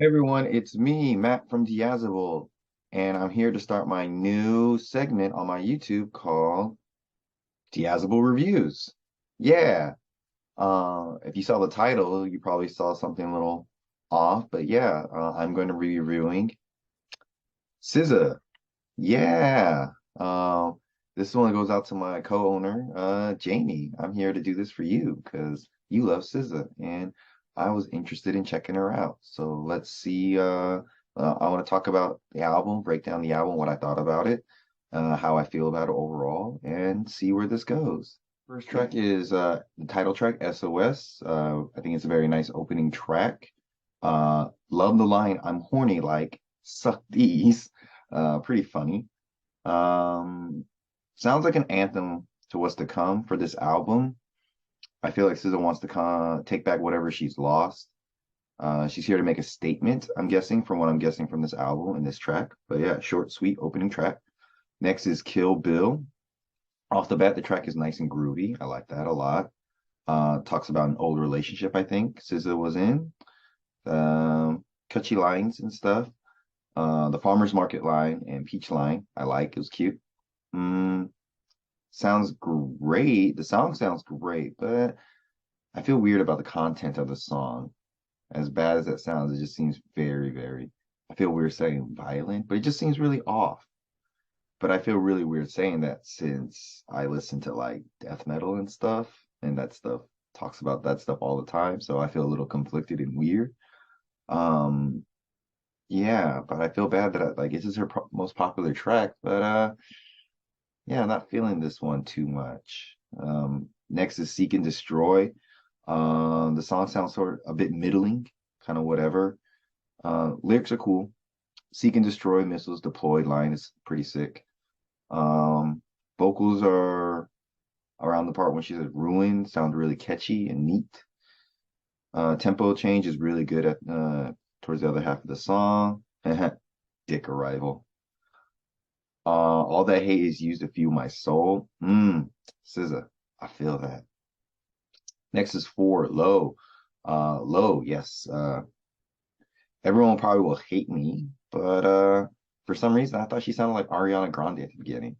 Hey everyone, it's me, Matt from Diazable, and I'm here to start my new segment on my YouTube called Diazable Reviews. Yeah, if you saw the title, you probably saw something a little off, but yeah, I'm going to be reviewing SZA. Yeah, uh, this one goes out to my co-owner, Jamie. I'm here to do this for you because you love SZA, and I was interested in checking her out. So let's see. I want to talk about the album, break down the album, what I thought about it, how I feel about it overall, and see where this goes. First track is the title track, SOS. I think it's a very nice opening track. Love the line, I'm horny like, suck these. Pretty funny. Um, Sounds like an anthem to what's to come for this album. I feel like SZA wants to take back whatever she's lost. She's here to make a statement, I'm guessing, from what I'm guessing from this album and this track. But yeah, short, sweet opening track. Next is Kill Bill. Off the bat, the track is nice and groovy. I like that a lot. Talks about an old relationship, I think SZA was in. Catchy lines and stuff. The farmer's market line and peach line, I like. It was cute. Mm, Sounds great. The song sounds great, but I feel weird about the content of the song. As bad as that sounds, it just seems very, I feel weird saying violent, but it just seems really off. But I feel really weird saying that since I listen to like death metal and stuff, and that stuff talks about that stuff all the time. So I feel a little conflicted and weird. Um, yeah, but I feel bad that like this is her most popular track, but yeah, I'm not feeling this one too much. Next is Seek and Destroy. The song sounds sort of a bit middling, kind of whatever. Lyrics are cool. Seek and Destroy, missiles deployed line is pretty sick. Um, Vocals are around the part when she says ruin, sound really catchy and neat. Tempo change is really good at towards the other half of the song. Dick Arrival. All that hate is used to fuel my soul. SZA, I feel that. Next is four, low. Low, yes. Everyone probably will hate me, but for some reason I thought she sounded like Ariana Grande at the beginning.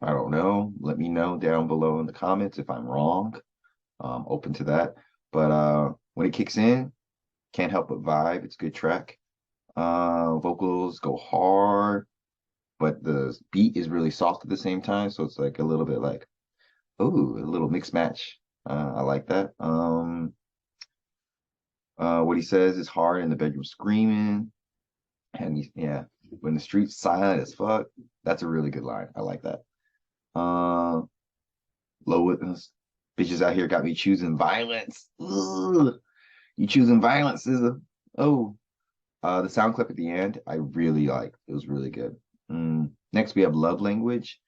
I don't know. Let me know down below in the comments if I'm wrong. Open to that. But when it kicks in, can't help but vibe. It's a good track. Vocals go hard, but the beat is really soft at the same time, so it's like a little bit like, ooh, a little mixed match. I like that. What he says is hard in the bedroom screaming, and yeah, when the street's silent as fuck, that's a really good line. I like that. Uh, Low witness, bitches out here got me choosing violence. Ugh, you choosing violence is a oh. The sound clip at the end, I really liked. It was really good. Next, we have Love Language.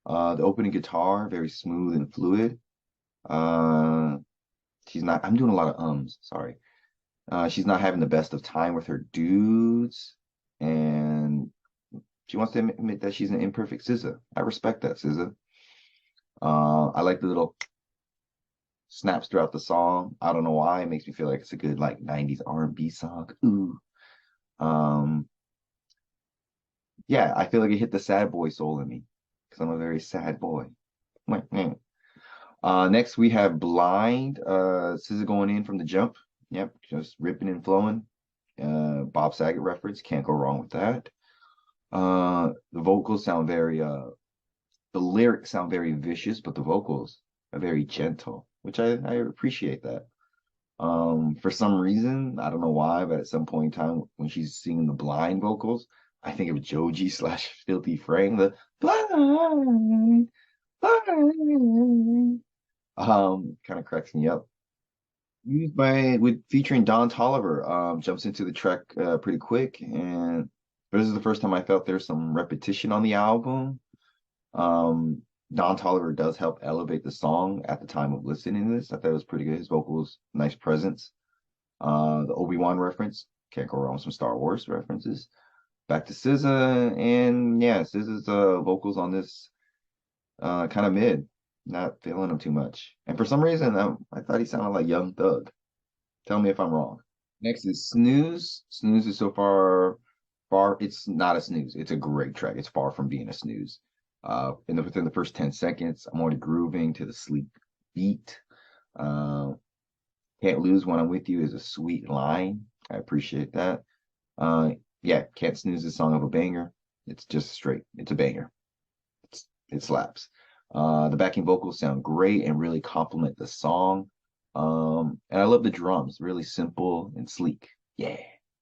The opening guitar, very smooth and fluid. Uh, she's not. I'm doing a lot of ums. Sorry. She's not having the best of time with her dudes, and she wants to admit that she's an imperfect SZA. I respect that, SZA. I like the little snaps throughout the song. I don't know why. It makes me feel like it's a good like 90s R&B song. Ooh. Um, yeah, I feel like it hit the sad boy soul in me because I'm a very sad boy. Next we have Blind. SZA going in from the jump. Yep, just ripping and flowing. Bob Saget reference, can't go wrong with that. The vocals sound very the lyrics sound very vicious, but the vocals are very gentle, which I appreciate that. For some reason, I don't know why, but at some point in time when she's singing the blind vocals, I think of Joji slash Filthy Frank, the blind, blind. Kind of cracks me up. Used by with featuring Don Toliver, jumps into the track pretty quick, and this is the first time I felt there's some repetition on the album. Um, Don Toliver does help elevate the song at the time of listening to this. I thought it was pretty good. His vocals, nice presence. The Obi-Wan reference, can't go wrong with some Star Wars references. Back to SZA, and yeah, SZA's vocals on this kind of mid. Not feeling him too much. And for some reason, I thought he sounded like Young Thug. Tell me if I'm wrong. Next is Snooze. Snooze is so far, it's not a snooze. It's a great track. It's far from being a snooze. Within the first 10 seconds, I'm already grooving to the sleep beat. Uh, Can't lose when I'm with you is a sweet line. I appreciate that. Uh, yeah, Can't Snooze is a song of a banger. It's just straight. It's a banger. It slaps. The backing vocals sound great and really complement the song. And I love the drums, really simple and sleek. Yeah.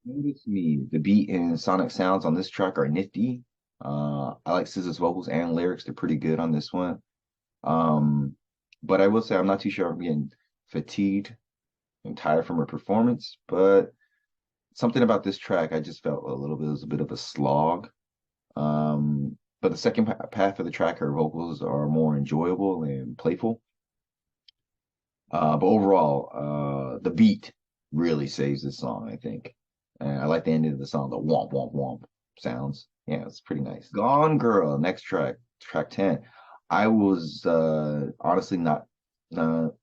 Notice me. The beat and sonic sounds on this track are nifty. I like SZA's vocals and lyrics. They're pretty good on this one. Um, but I will say I'm not too sure I'm getting fatigued and tired from her performance. But something about this track, I just felt a little bit, it was a bit of a slog. But the second half of the track, her vocals are more enjoyable and playful. But overall, the beat really saves this song, I think. And I like the ending of the song, the womp womp womp sounds. Yeah, it's pretty nice. Gone Girl, next track, track 10. I was honestly not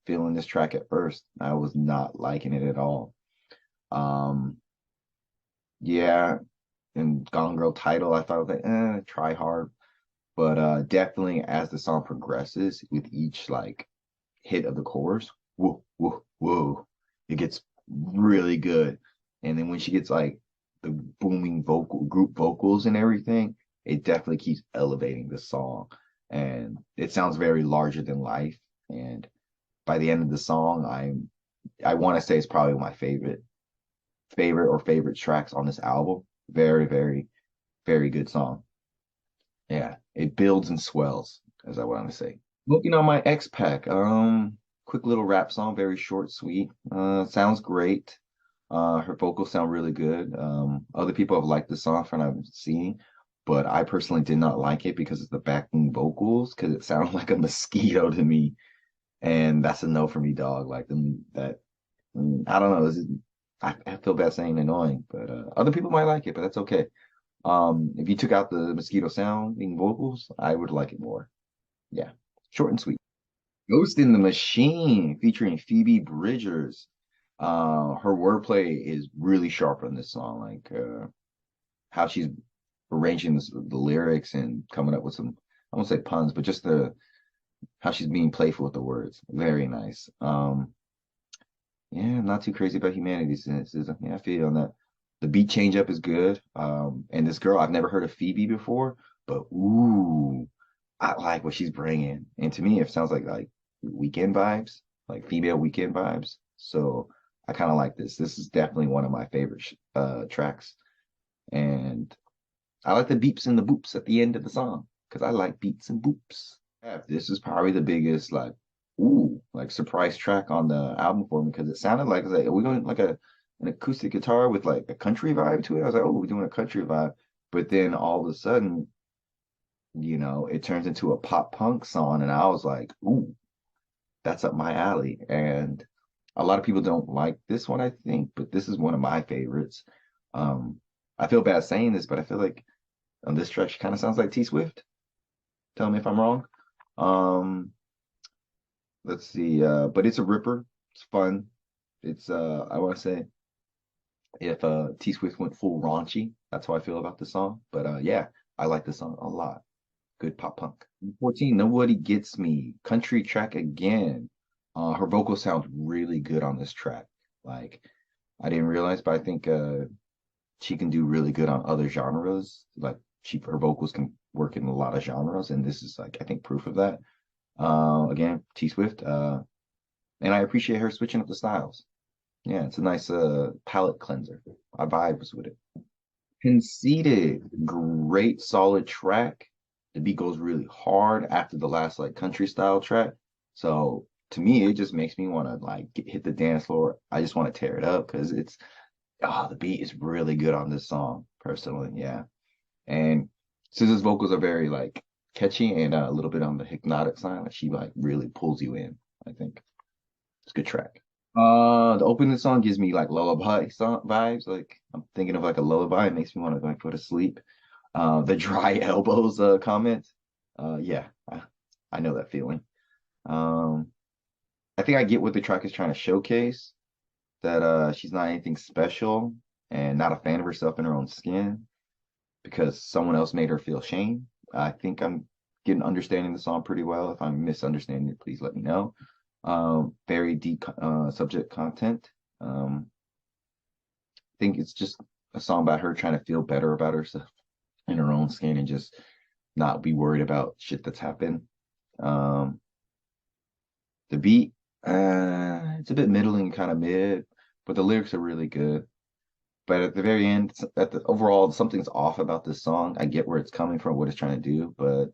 feeling this track at first. I was not liking it at all. Um, yeah, and Gone Girl title, I thought like, try hard. But definitely as the song progresses with each like hit of the chorus, whoa, whoa, whoa, it gets really good. And then when she gets like the booming vocal group vocals and everything, it definitely keeps elevating the song. And it sounds very larger than life. And by the end of the song, I want to say it's probably my favorite tracks on this album. Very, very, very good song. Yeah, it builds and swells, as I want to say. Looking on my X Pack, quick little rap song, very short, sweet. Sounds great. Her vocals sound really good. Other people have liked the song from what I've seen, but I personally did not like it because of the backing vocals, because it sounded like a mosquito to me, and that's a no for me, dog. Like them that, I don't know. I feel bad saying annoying, but other people might like it, but that's okay. If you took out the mosquito sounding vocals, I would like it more. Yeah, short and sweet. Ghost in the Machine featuring Phoebe Bridgers. Her wordplay is really sharp on this song, like how she's arranging the lyrics and coming up with some, I won't say puns, but just the how she's being playful with the words. Very nice. Yeah, not too crazy about humanity since yeah, I feel you on that. The beat change up is good. And this girl, I've never heard of Phoebe before, but ooh, I like what she's bringing. And to me, it sounds like weekend vibes, like female weekend vibes. So I kind of like this. This is definitely one of my favorite tracks. And I like the beeps and the boops at the end of the song because I like beats and boops. Yeah, this is probably the biggest like ooh like surprise track on the album for me because it sounded like we're going like an acoustic guitar with like a country vibe to it. I was like, oh, we're doing a country vibe, but then all of a sudden, it turns into a pop punk song, and I was like, ooh, that's up my alley. And a lot of people don't like this one, I think, but this is one of my favorites. Um, I feel bad saying this, but I feel like on this track she kind of sounds like T Swift. Tell me if I'm wrong. Um, let's see. But it's a ripper. It's fun. It's I want to say if T Swift went full raunchy, that's how I feel about the song. But yeah, I like the song a lot. Good pop punk. 14, Nobody Gets Me. Country track again. Her vocal sounds really good on this track. Like I didn't realize, but I think she can do really good on other genres. Like her vocals can work in a lot of genres, and this is like I think proof of that. Again, T Swift. And I appreciate her switching up the styles. Yeah, it's a nice palette cleanser. I vibes with it. Conceited, great solid track. The beat goes really hard after the last like country style track. So to me, it just makes me want to like hit the dance floor. I just want to tear it up because the beat is really good on this song, personally. Yeah. And SZA's vocals are very like catchy and a little bit on the hypnotic side. Like she like really pulls you in, I think. It's a good track. The opening song gives me like lullaby song vibes. Like I'm thinking of like a lullaby. It makes me want to like go to sleep. The dry elbows comment. Yeah, I know that feeling. Um, I think I get what the track is trying to showcase. that she's not anything special and not a fan of herself in her own skin because someone else made her feel shame. I think I'm getting understanding the song pretty well. If I'm misunderstanding it, please let me know. Very deep subject content. I think it's just a song about her trying to feel better about herself in her own skin and just not be worried about shit that's happened. Um, the beat, it's a bit middling, kind of mid, but the lyrics are really good. But at the very end, at the overall, something's off about this song. I get where it's coming from, what it's trying to do, but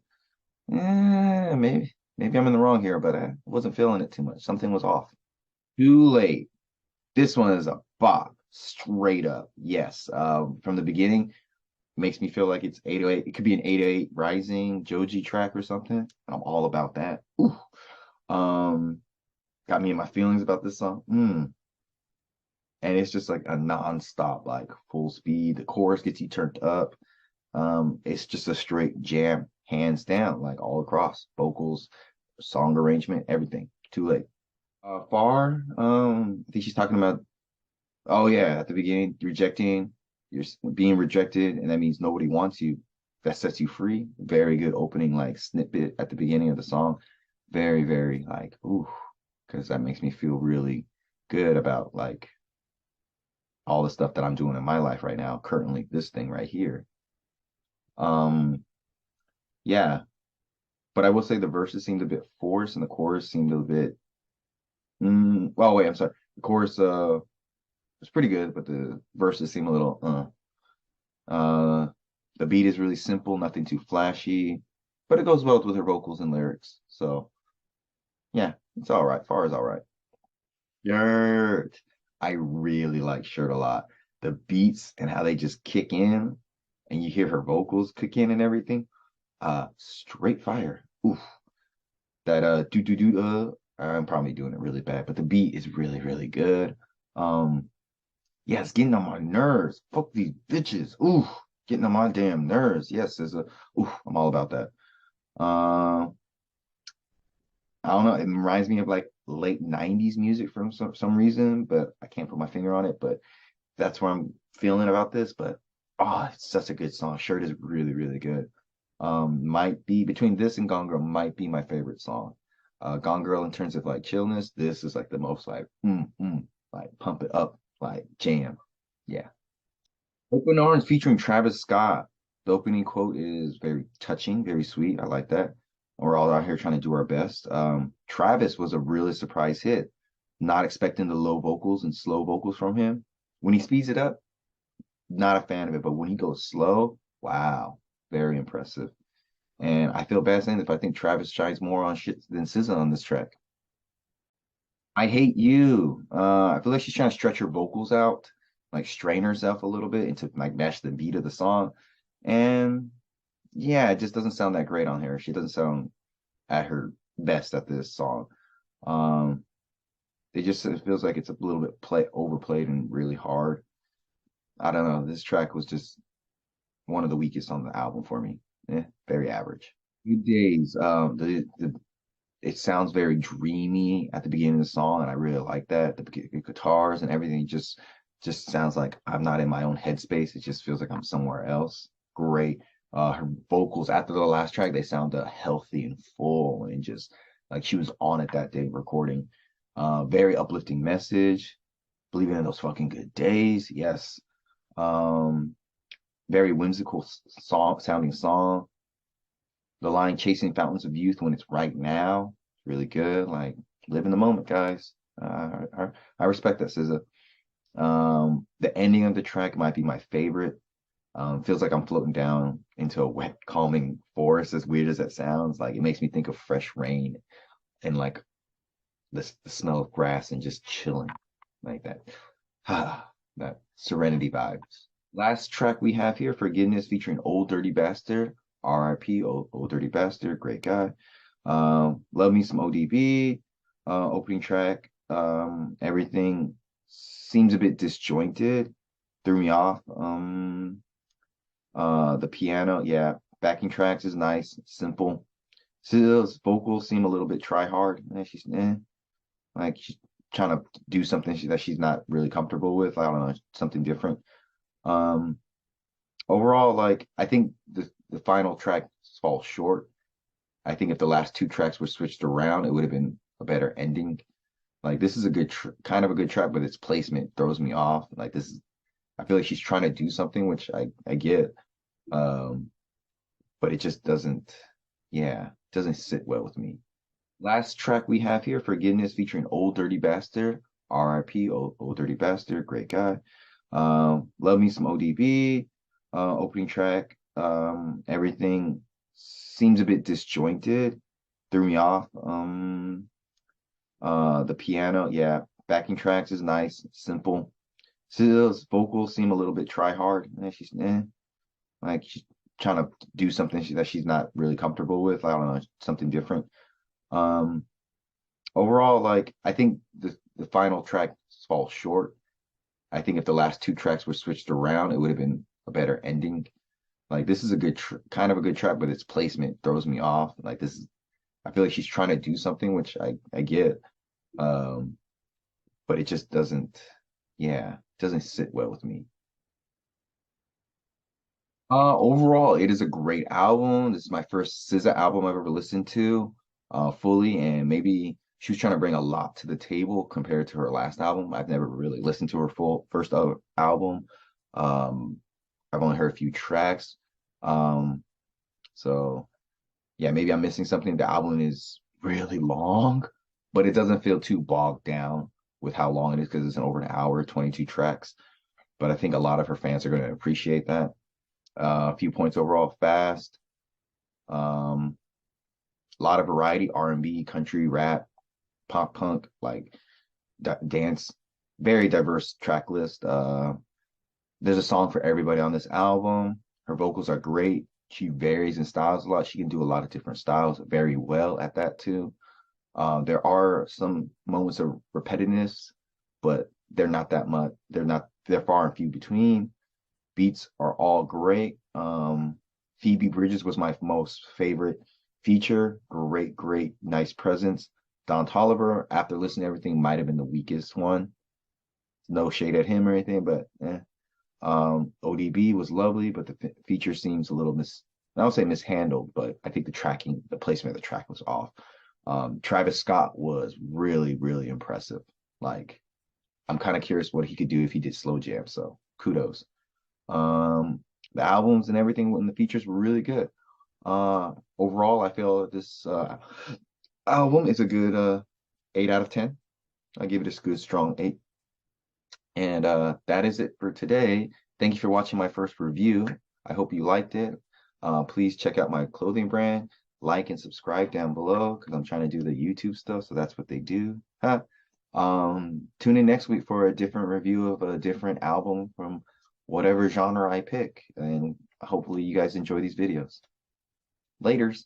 maybe I'm in the wrong here, but I wasn't feeling it too much. Something was off. Too late. This one is a bop, straight up. Yes. From the beginning, makes me feel like it's 808. It could be an 808 Rising Joji track or something. And I'm all about that. Ooh. Um, got me in my feelings about this song. And it's just like a non-stop, like full speed. The chorus gets you turned up. It's just a straight jam, hands down, like all across. Vocals, song arrangement, everything. Too late. Far, I think she's talking about, oh yeah, at the beginning, rejecting, you're being rejected, and that means nobody wants you. That sets you free. Very good opening, like snippet at the beginning of the song. Very, very like, ooh, because that makes me feel really good about like all the stuff that I'm doing in my life right now, currently, this thing right here. Um, yeah, but I will say the verses seemed a bit forced and the chorus seemed a bit, well, wait, I'm sorry. The chorus was pretty good, but the verses seem a little the beat is really simple, nothing too flashy, but it goes well with her vocals and lyrics. So yeah, it's all right. Far is all right. Shirt. I really like Shirt a lot. The beats and how they just kick in and you hear her vocals kick in and everything. Straight fire. Oof. That do do do I'm probably doing it really bad, but the beat is really, really good. Yeah, it's getting on my nerves. Fuck these bitches. Ooh, getting on my damn nerves. Yes, there's a ooh, I'm all about that. Uh, I don't know. It reminds me of like late 90s music from some reason, but I can't put my finger on it. But that's what I'm feeling about this. But oh, it's such a good song. Shirt is really, really good. Might be between this and Gone Girl might be my favorite song. Gone Girl in terms of like chillness, this is like the most like like pump it up, like jam. Yeah. Open Arms featuring Travis Scott. The opening quote is very touching, very sweet. I like that. We're all out here trying to do our best. Travis was a really surprise hit. Not expecting the low vocals and slow vocals from him. When he speeds it up, not a fan of it, but when he goes slow, wow, very impressive. And I feel bad saying this, but I think Travis shines more on shit than SZA on this track. I Hate You. I feel like she's trying to stretch her vocals out, like strain herself a little bit and to like match the beat of the song. And yeah, it just doesn't sound that great on here. She doesn't sound at her best at this song. Um, it feels like it's a little bit overplayed and really hard. I don't know. This track was just one of the weakest on the album for me. Very average. Few days. It sounds very dreamy at the beginning of the song, and I really like that. The guitars and everything just sounds like I'm not in my own headspace. It just feels like I'm somewhere else. Great. Her vocals after the last track, they sound healthy and full, and just like she was on it that day recording. Very uplifting message. Believing in those fucking good days. Yes. Um, very whimsical sounding song. The line "chasing fountains of youth when it's right now" really good. Like live in the moment, guys. I respect that, SZA. The ending of the track might be my favorite. Feels like I'm floating down into a wet, calming forest. As weird as that sounds, like it makes me think of fresh rain and like the smell of grass and just chilling like that. That serenity vibes. Last track we have here, Forgiveness featuring Old Dirty Bastard. R.I.P. Old Dirty Bastard, great guy. Love Me Some ODB, opening track. Everything seems a bit disjointed, threw me off. The piano, yeah, backing tracks is nice, simple. SZA's vocals seem a little bit try hard. Like trying to do something that she's not really comfortable with. I don't know, something different. Um, Overall, like I think the final track falls short. I think if the last two tracks were switched around, it would have been a better ending. Like this is a good kind of a good track, but its placement throws me off. Like this is, I feel like she's trying to do something, which I get, um, but it just doesn't, yeah, doesn't sit well with me. Last track we have here, Forgiveness featuring Old Dirty Bastard, R.I.P. Old Dirty Bastard, great guy. Love Me Some ODB, opening track. Everything seems a bit disjointed, threw me off. The piano, yeah, backing tracks is nice, simple. SZA's vocals seem a little bit try hard. Like she's trying to do something that she's not really comfortable with. I don't know, something different. Um, Overall, like I think the final track falls short. I think if the last two tracks were switched around, it would have been a better ending. Like this is a good kind of a good track, but its placement throws me off. Like this is, I feel like she's trying to do something, which I get, um, but it just doesn't, yeah, doesn't sit well with me. Overall, it is a great album. This is my first SZA album I've ever listened to, fully, and maybe she was trying to bring a lot to the table compared to her last album. I've never really listened to her full first album. Um, I've only heard a few tracks. Um, so yeah, maybe I'm missing something. The album is really long, but it doesn't feel too bogged down with how long it is because it's an over an hour, 22 tracks. But I think a lot of her fans are going to appreciate that. A few points overall, fast. Um, a lot of variety, R&B, country, rap, pop punk, like dance, very diverse track list. There's a song for everybody on this album. Her vocals are great. She varies in styles a lot. She can do a lot of different styles very well at that too. There are some moments of repetitiveness, but they're not that much. They're far and few between. Beats are all great. Phoebe Bridgers was my most favorite feature. Great, great, nice presence. Don Toliver, after listening to everything, might have been the weakest one. No shade at him or anything, but ODB was lovely, but the feature seems a little I don't say mishandled, but I think the placement of the track was off. Travis Scott was really, really impressive. Like, I'm kind of curious what he could do if he did slow jam. So kudos. The albums and everything and the features were really good. Overall, I feel this album is a good 8 out of 10. I give it a good strong 8. And that is it for today. Thank you for watching my first review. I hope you liked it. Please check out my clothing brand. Like and subscribe down below because I'm trying to do the YouTube stuff. So that's what they do. Huh? Tune in next week for a different review of a different album from whatever genre I pick. And hopefully you guys enjoy these videos. Laters.